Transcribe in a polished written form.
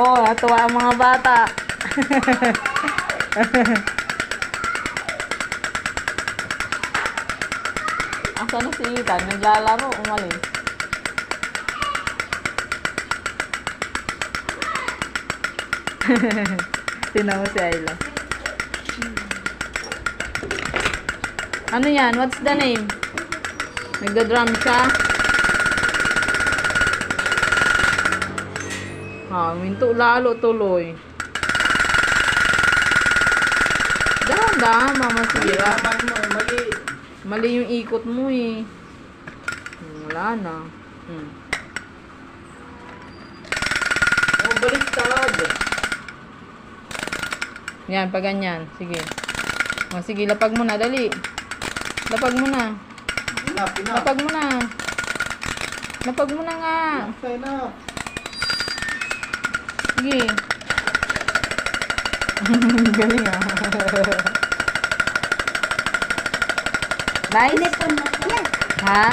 Oh, natuwa ang mga bata. Asan na si Ethan? Naglalaro, umalis. Tinaw si Ayla. Ano yan? What's the name? Nagda-drum siya? Minto lalo tuloy. Dahan-dahan, Mama Sira. Mali. Mali yung ikot mo eh. Wala na. Oh, baliktad. Yan, pa ganyan. Sige. Sige, lapag mo na. Dali. Lapag mo na. Enough. Lapag mo na. Lapag mo na nga. Enough. Sige. Galing ah. Nice? Telepon mo yan. Ha?